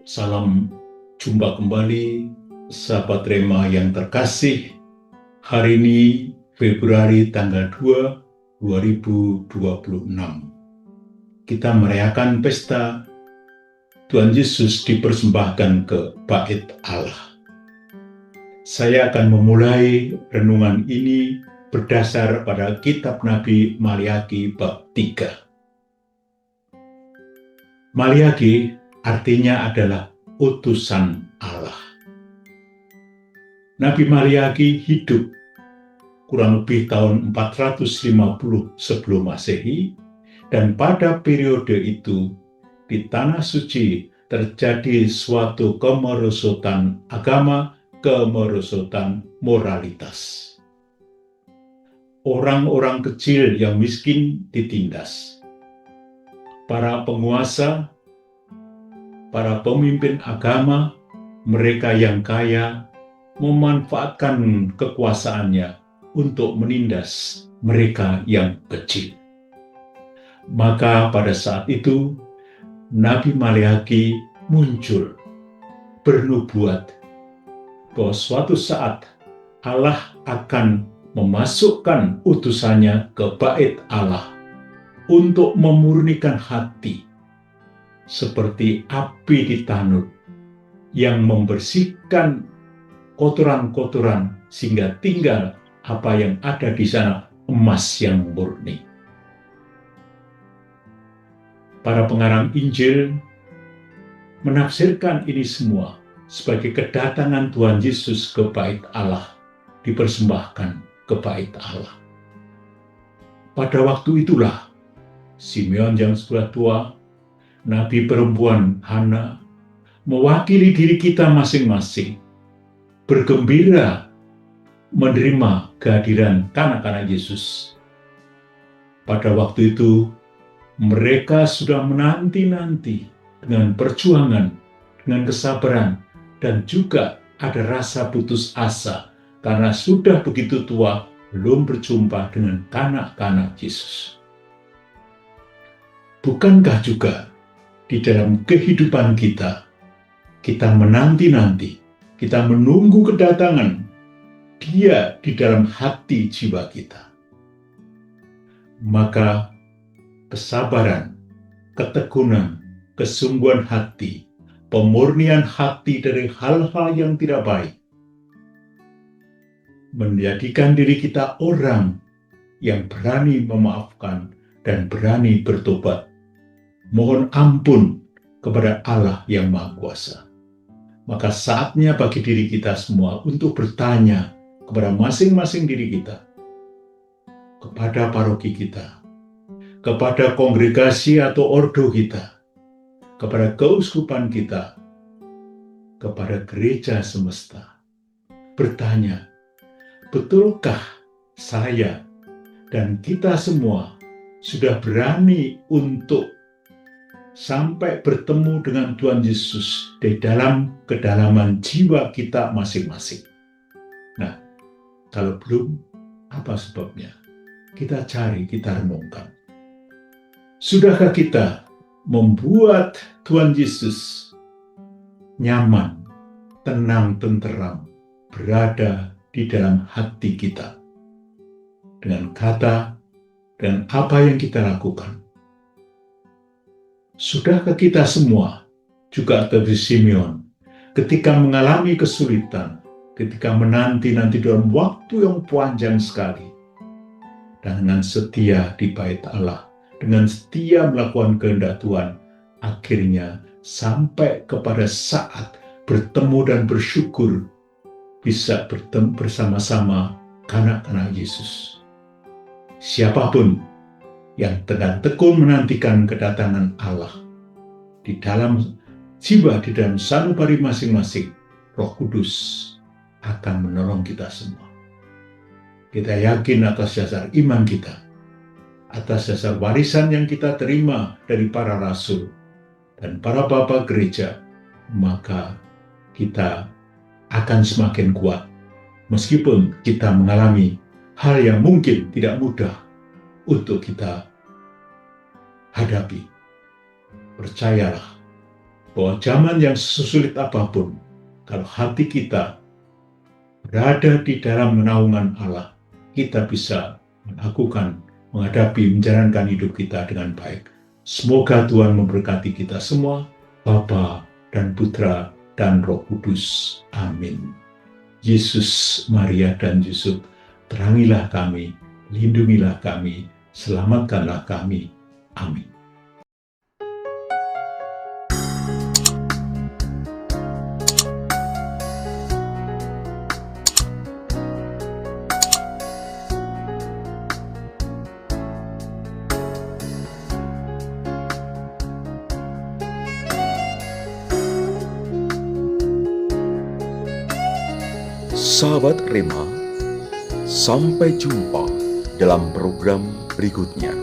Salam jumpa kembali, sahabat Rema yang terkasih. Hari ini Februari tanggal 2, 2026. Kita merayakan pesta Tuhan Yesus dipersembahkan ke Bait Allah. Saya akan memulai renungan ini berdasar pada kitab Nabi Maliaki bab 3. Maliaki artinya adalah utusan Allah. Nabi Maliaki hidup kurang lebih tahun 450 sebelum Masehi, dan pada periode itu di Tanah Suci terjadi suatu kemerosotan agama, kemerosotan moralitas. Orang-orang kecil yang miskin ditindas. Para penguasa, para pemimpin agama, mereka yang kaya memanfaatkan kekuasaannya untuk menindas mereka yang kecil. Maka pada saat itu Nabi Maliaki muncul bernubuat bahwa suatu saat Allah akan memasukkan utusannya ke Bait Allah untuk memurnikan hati seperti api di tanur yang membersihkan kotoran-kotoran sehingga tinggal apa yang ada di sana, emas yang murni. Para pengarang Injil menafsirkan ini semua sebagai kedatangan Tuhan Yesus ke Bait Allah, dipersembahkan ke Bait Allah. Pada waktu itulah Simeon yang sudah tua, Nabi perempuan Hana, mewakili diri kita masing-masing, bergembira menerima kehadiran kanak-kanak Yesus. Pada waktu itu, mereka sudah menanti-nanti dengan perjuangan, dengan kesabaran, dan juga ada rasa putus asa karena sudah begitu tua belum berjumpa dengan kanak-kanak Yesus. Bukankah juga di dalam kehidupan kita menanti-nanti, kita menunggu kedatangan Dia di dalam hati jiwa kita? Maka kesabaran, ketekunan, kesungguhan hati, pemurnian hati dari hal-hal yang tidak baik, menjadikan diri kita orang yang berani memaafkan dan berani bertobat, mohon ampun kepada Allah yang Maha Kuasa. Maka saatnya bagi diri kita semua untuk bertanya kepada masing-masing diri kita, kepada paroki kita, kepada kongregasi atau ordo kita, kepada keuskupan kita, kepada gereja semesta. Bertanya, betulkah saya dan kita semua sudah berani untuk sampai bertemu dengan Tuhan Yesus di dalam kedalaman jiwa kita masing-masing? Nah, kalau belum, apa sebabnya? Kita cari, kita renungkan. Sudahkah kita membuat Tuhan Yesus nyaman, tenang, tenteram, berada di dalam hati kita dengan kata dan apa yang kita lakukan? Sudahkah kita semua, juga seperti Simeon, ketika mengalami kesulitan, ketika menanti-nanti dalam waktu yang panjang sekali, dan dengan setia di Bait Allah, dengan setia melakukan kehendak Tuhan, akhirnya sampai kepada saat bertemu dan bersyukur bisa bertemu bersama-sama kanak-kanak Yesus. Siapapun yang dengan tekun menantikan kedatangan Allah di dalam jiwa, di dalam sanubari masing-masing, Roh Kudus akan menolong kita semua. Kita yakin atas dasar iman kita, atas dasar warisan yang kita terima dari para rasul dan para bapa gereja, maka kita akan semakin kuat meskipun kita mengalami hal yang mungkin tidak mudah untuk kita hadapi. Percayalah bahwa zaman yang sesulit apapun, kalau hati kita berada di dalam naungan Allah, kita bisa menghadapi, menjalankan hidup kita dengan baik. Semoga Tuhan memberkati kita semua, Bapa dan Putra dan Roh Kudus. Amin. Yesus, Maria, dan Yusuf, terangilah kami, lindungilah kami, selamatkanlah kami. Amin. Sahabat Rema, sampai jumpa dalam program berikutnya.